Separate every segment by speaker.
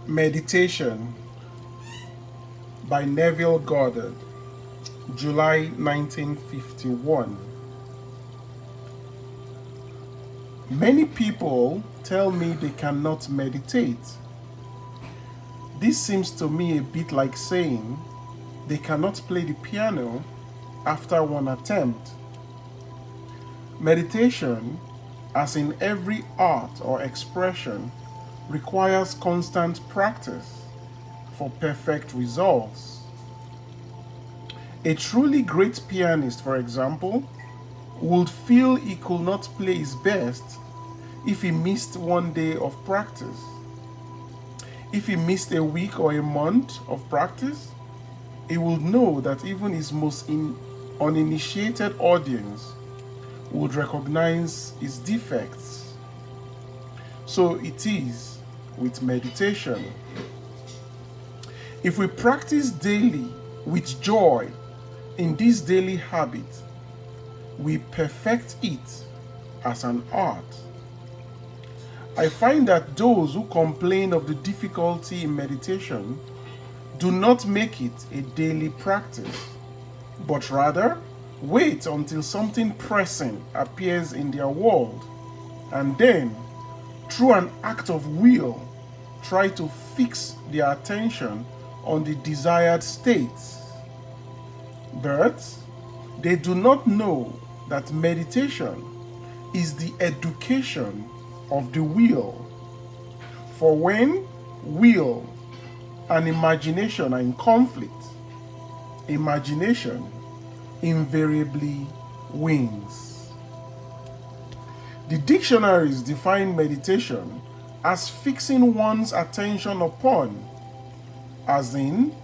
Speaker 1: Meditation by Neville Goddard, July 1951. Many people tell me they cannot meditate. This seems to me a bit like saying they cannot play the piano after one attempt. Meditation, as in every art or expression, requires constant practice for perfect results. A truly great pianist, for example, would feel he could not play his best if he missed one day of practice. If he missed a week or a month of practice, he would know that even his most uninitiated audience would recognize his defects. So it is with meditation. If we practice daily with joy in this daily habit, we perfect it as an art. I find that those who complain of the difficulty in meditation do not make it a daily practice, but rather wait until something pressing appears in their world, and then, through an act of will, try to fix their attention on the desired states. But they do not know that meditation is the education of the will. For when will and imagination are in conflict, imagination invariably wins. The dictionaries define meditation as fixing one's attention upon, as in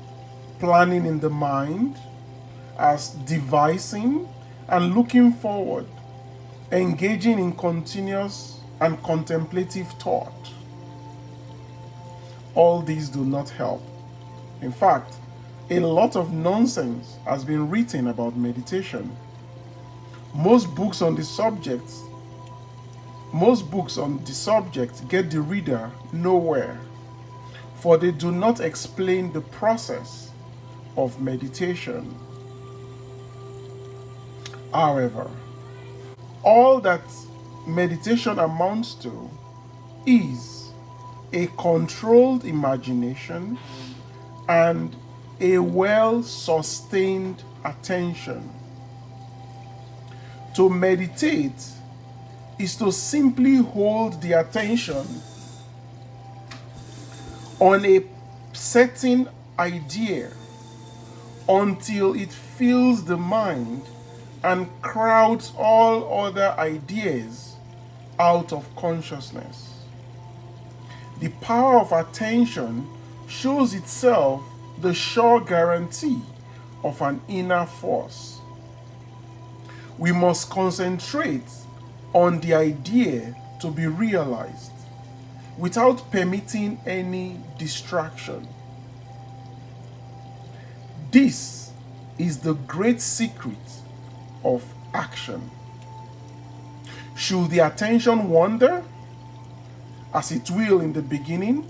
Speaker 1: planning in the mind, as devising and looking forward, engaging in continuous and contemplative thought. All these do not help. In fact, a lot of nonsense has been written about meditation. Most books on the subject get the reader nowhere, for they do not explain the process of meditation. However, all that meditation amounts to is a controlled imagination and a well-sustained attention. To meditate is to simply hold the attention on a certain idea until it fills the mind and crowds all other ideas out of consciousness. The power of attention shows itself the sure guarantee of an inner force. We must concentrate on the idea to be realized without permitting any distraction. This is the great secret of action. Should the attention wander, as it will in the beginning,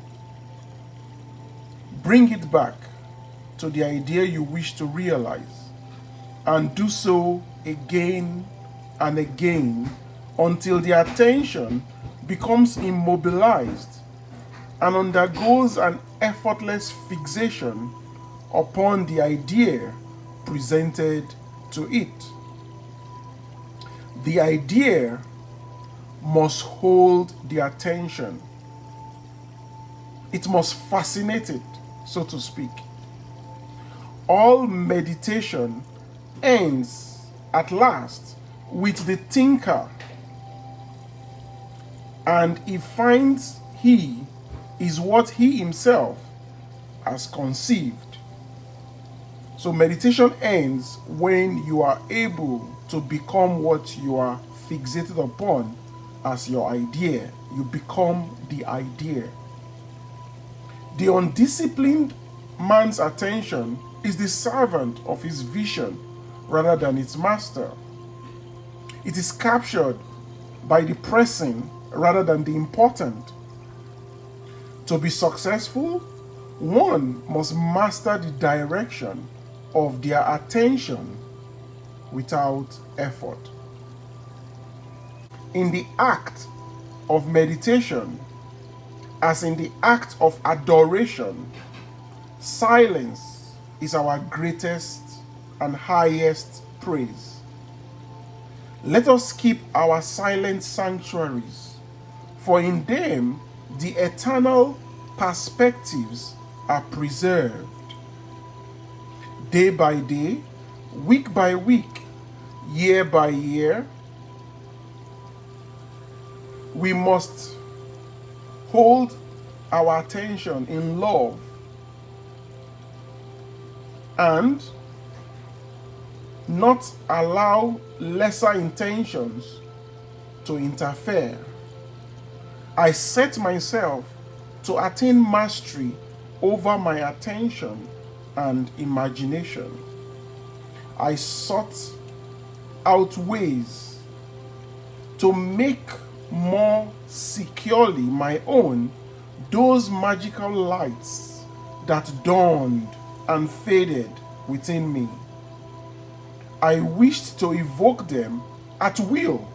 Speaker 1: bring it back to the idea you wish to realize, and do so again and again until the attention becomes immobilized and undergoes an effortless fixation upon the idea presented to it. The idea must hold the attention. It must fascinate it, so to speak. All meditation ends at last with the thinker, and he finds he is what he himself has conceived. So meditation ends when you are able to become what you are fixated upon as your idea. You become the idea. The undisciplined man's attention is the servant of his vision rather than its master. It is captured by the pressing rather than the important. To be successful, one must master the direction of their attention without effort. In the act of meditation, as in the act of adoration, silence is our greatest and highest praise. Let us keep our silent sanctuaries, for in them the eternal perspectives are preserved. Day by day, week by week, year by year, we must hold our attention in love and not allow lesser intentions to interfere. I set myself to attain mastery over my attention and imagination. I sought out ways to make more securely my own those magical lights that dawned and faded within me. I wished to evoke them at will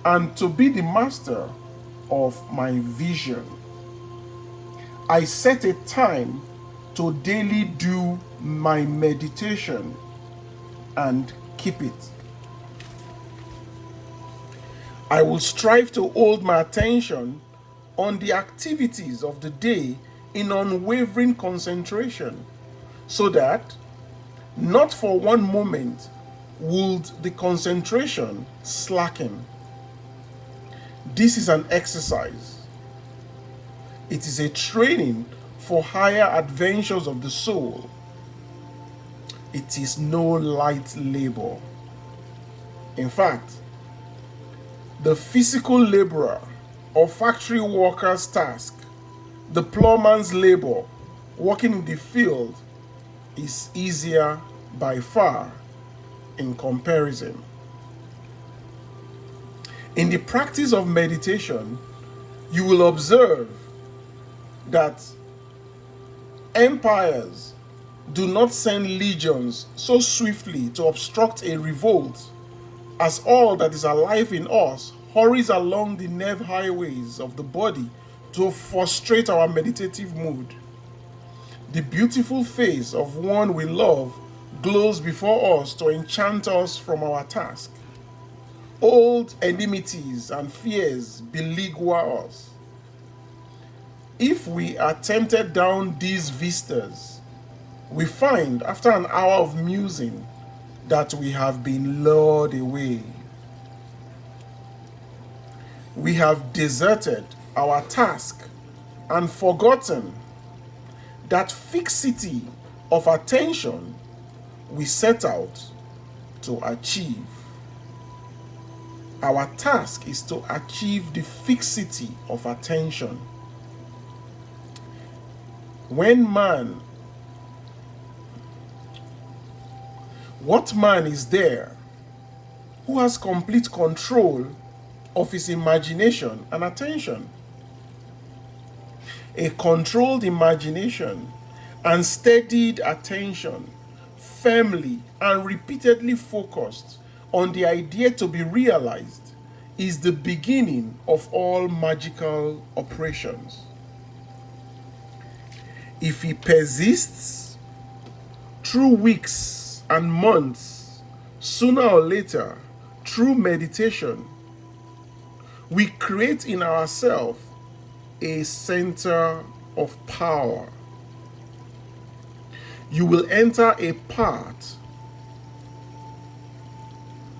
Speaker 1: and to be the master of my vision. I set a time to daily do my meditation and keep it. I will strive to hold my attention on the activities of the day in unwavering concentration, so that not for one moment would the concentration slacken. This is an exercise. It is a training for higher adventures of the soul. It is no light labor. In fact, the physical laborer or factory worker's task, the plowman's labor, working in the field, is easier by far in comparison. In the practice of meditation, you will observe that empires do not send legions so swiftly to obstruct a revolt as all that is alive in us hurries along the nerve highways of the body to frustrate our meditative mood. The beautiful face of one we love glows before us to enchant us from our task. Old enmities and fears beleaguer us. If we are tempted down these vistas, we find after an hour of musing that we have been lured away. We have deserted our task and forgotten that fixity of attention we set out to achieve. Our task is to achieve the fixity of attention. What man is there who has complete control of his imagination and attention? A controlled imagination and steadied attention, firmly and repeatedly focused on the idea to be realized, is the beginning of all magical operations. If he persists through weeks and months, sooner or later, through meditation, we create in ourselves a center of power. You will enter a path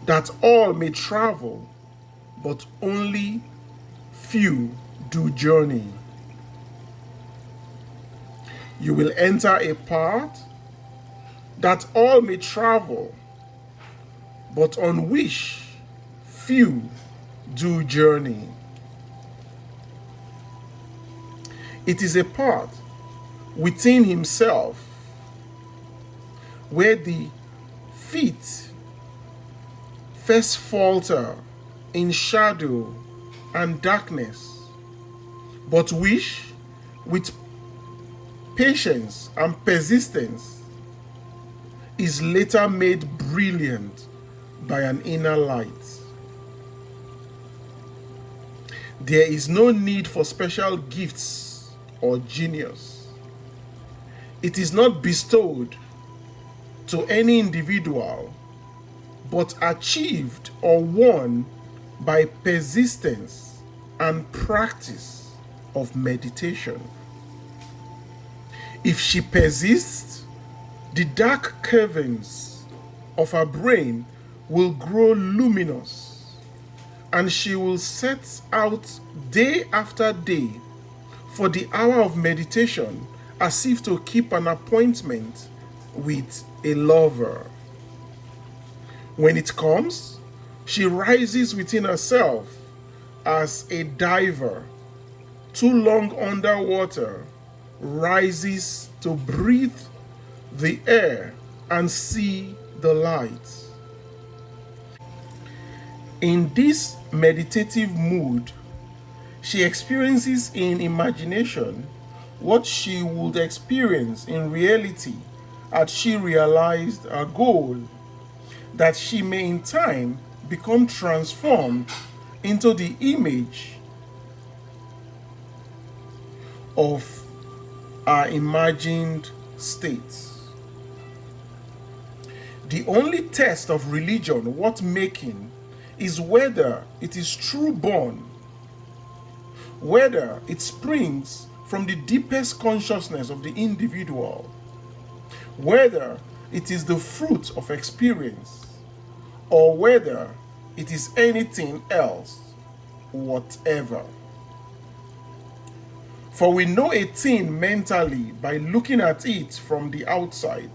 Speaker 1: that all may travel, but only few do journey. You will enter a path that all may travel, but on which few do journey. It is a path within himself where the feet first falter in shadow and darkness, but which, with patience and persistence is later made brilliant by an inner light. There is no need for special gifts or genius. It is not bestowed to any individual, but achieved or won by persistence and practice of meditation. If she persists, the dark caverns of her brain will grow luminous, and she will set out day after day for the hour of meditation as if to keep an appointment with a lover. When it comes, she rises within herself as a diver, too long underwater, rises to breathe the air and see the light. In this meditative mood, she experiences in imagination what she would experience in reality had she realized her goal, that she may in time become transformed into the image of our imagined states. The only test of religion worth making is whether it is true born, whether it springs from the deepest consciousness of the individual, whether it is the fruit of experience, or whether it is anything else whatever. For we know a thing mentally by looking at it from the outside,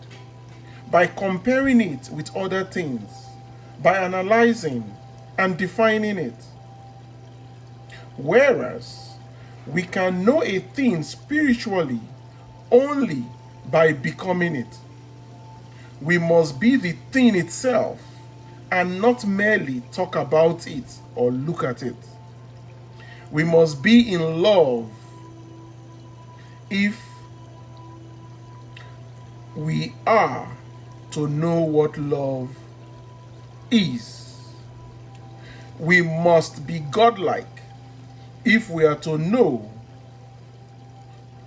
Speaker 1: by comparing it with other things, by analyzing and defining it. Whereas we can know a thing spiritually only by becoming it. We must be the thing itself and not merely talk about it or look at it. We must be in love if we are to know what love is. We must be godlike if we are to know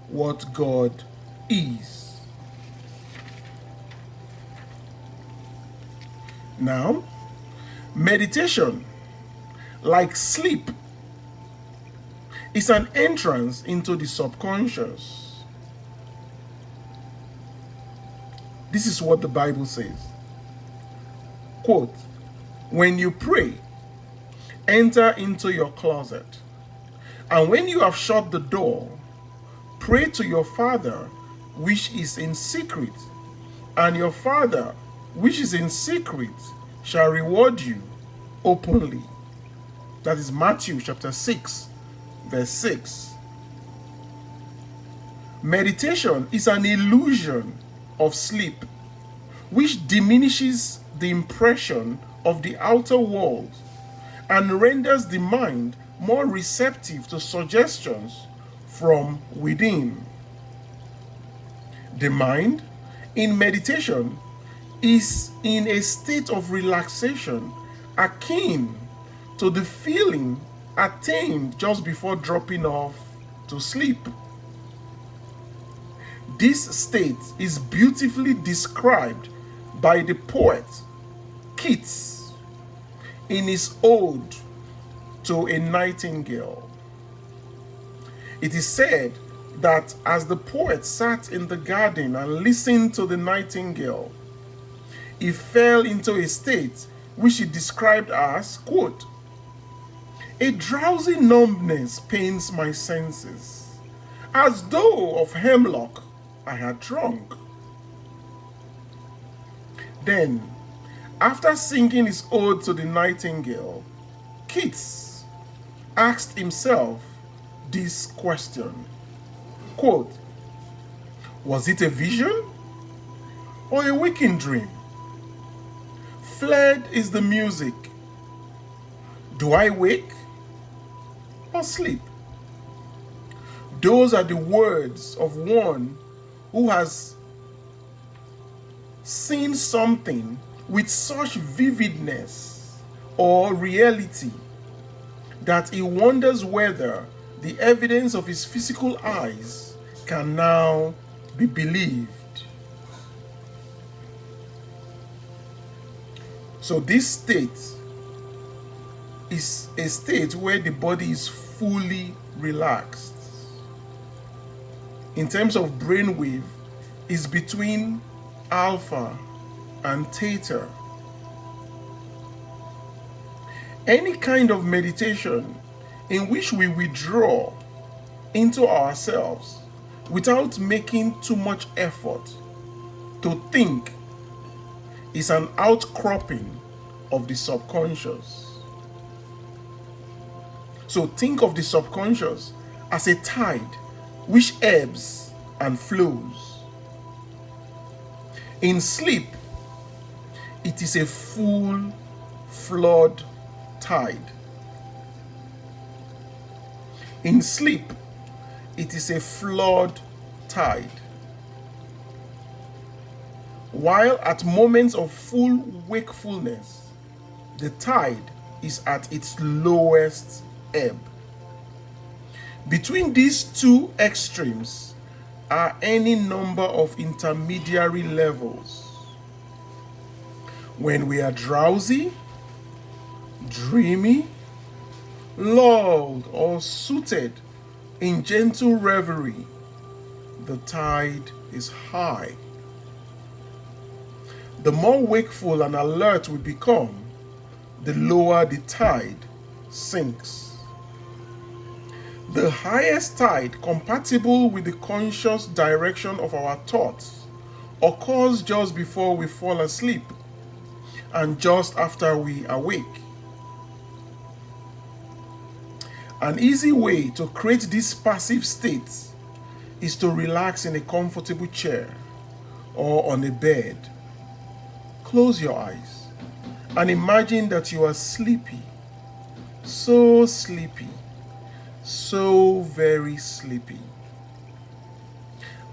Speaker 1: what God is. Now, meditation, like sleep, is an entrance into the subconscious. This is what the Bible says. Quote, "When you pray, enter into your closet, and when you have shut the door, pray to your Father which is in secret, and your Father which is in secret shall reward you openly." That is Matthew chapter 6, verse 6. Meditation is an illusion of sleep, which diminishes the impression of the outer world and renders the mind more receptive to suggestions from within. The mind, in meditation, is in a state of relaxation akin to the feeling attained just before dropping off to sleep. This state is beautifully described by the poet Keats in his ode to a nightingale. It is said that as the poet sat in the garden and listened to the nightingale, he fell into a state which he described as, quote, "A drowsy numbness pains my senses, as though of hemlock I had drunk." Then, after singing his ode to the nightingale, Keats asked himself this question, quote, "Was it a vision or a waking dream? Fled is the music. Do I wake or sleep? Those are the words of one who has seen something with such vividness or reality that he wonders whether the evidence of his physical eyes can now be believed. So this state is a state where the body is fully relaxed. In terms of brainwave, is between alpha and theta. Any kind of meditation in which we withdraw into ourselves without making too much effort to think is an outcropping of the subconscious. So think of the subconscious as a tide which ebbs and flows. In sleep, it is a full flood tide. In sleep, it is a flood tide. While at moments of full wakefulness, the tide is at its lowest ebb. Between these two extremes are any number of intermediary levels. When we are drowsy, dreamy, lulled, or suited in gentle reverie, the tide is high. The more wakeful and alert we become, the lower the tide sinks. The highest tide compatible with the conscious direction of our thoughts occurs just before we fall asleep and just after we awake. An easy way to create this passive state is to relax in a comfortable chair or on a bed. Close your eyes and imagine that you are sleepy, so very sleepy.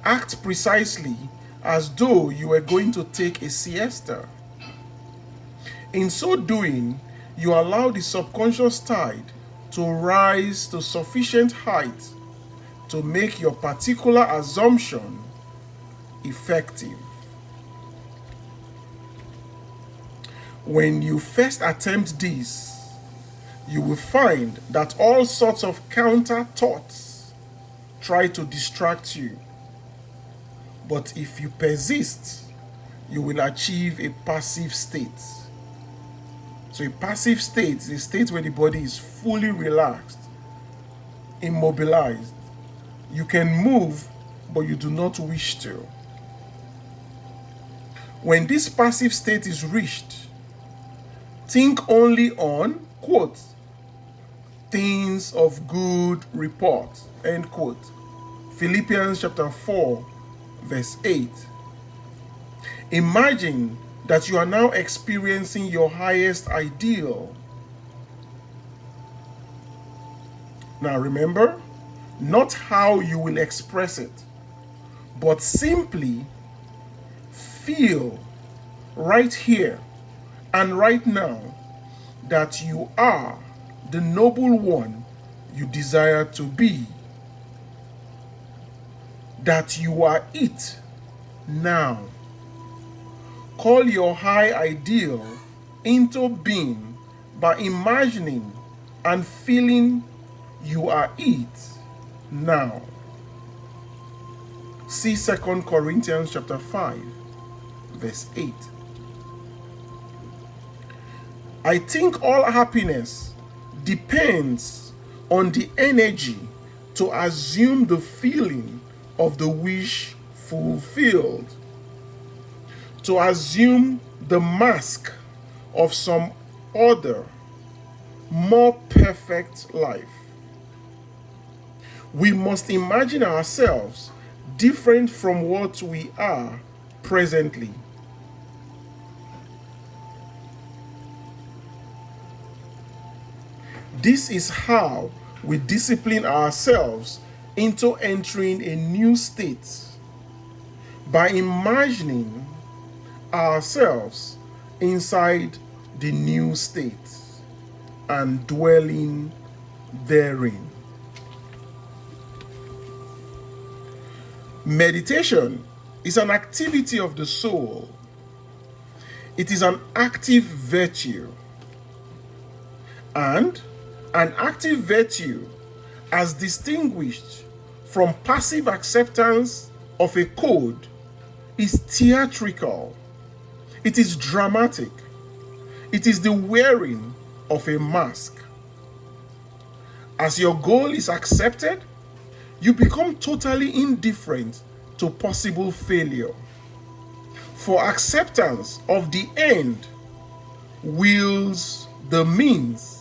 Speaker 1: Act precisely as though you were going to take a siesta. In so doing, you allow the subconscious tide to rise to sufficient height to make your particular assumption effective. When you first attempt this, you will find that all sorts of counter thoughts try to distract you. But if you persist, you will achieve a passive state. So a passive state is a state where the body is fully relaxed, immobilized. You can move, but you do not wish to. When this passive state is reached, think only on, quote, things of good report, end quote. Philippians chapter 4, verse 8. Imagine that you are now experiencing your highest ideal. Now remember, not how you will express it, but simply feel right here and right now that you are the noble one you desire to be. That you are it now. Call your high ideal into being by imagining and feeling you are it now. See 2 Corinthians chapter 5, verse 8. I think all happiness depends on the energy to assume the feeling of the wish fulfilled, to assume the mask of some other, more perfect life. We must imagine ourselves different from what we are presently. This is how we discipline ourselves into entering a new state by imagining ourselves inside the new state and dwelling therein. Meditation is an activity of the soul. It is an active virtue. And an active virtue, as distinguished from passive acceptance of a code, is theatrical. It is dramatic. It is the wearing of a mask. As your goal is accepted, you become totally indifferent to possible failure. For acceptance of the end wills the means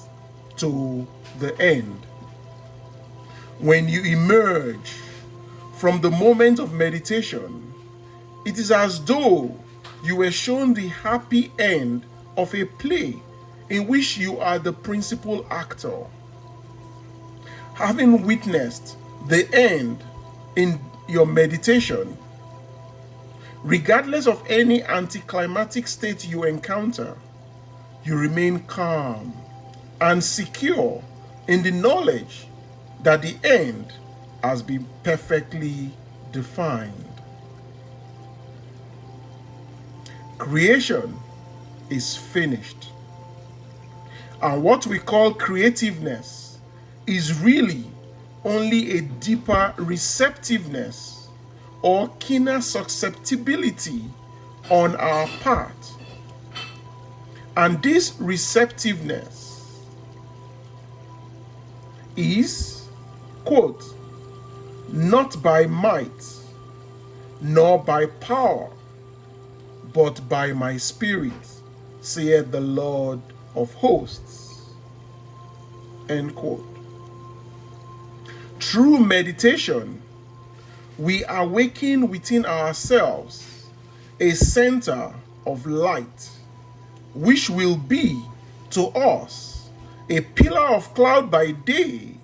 Speaker 1: to the end. When you emerge from the moment of meditation, it is as though you were shown the happy end of a play in which you are the principal actor. Having witnessed the end in your meditation, regardless of any anticlimactic state you encounter, you remain calm and secure in the knowledge that the end has been perfectly defined. Creation is finished. And what we call creativeness is really only a deeper receptiveness or keener susceptibility on our part. And this receptiveness is, quote, not by might, nor by power, but by my spirit, saith the Lord of hosts, end quote. Through meditation, we awaken within ourselves a center of light, which will be to us a pillar of cloud by day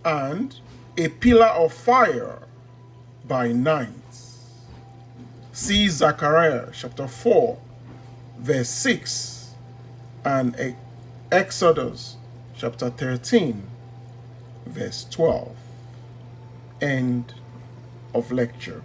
Speaker 1: and a pillar of fire by night. See Zechariah chapter 4, verse 6, and Exodus chapter 13, verse 12. End of lecture.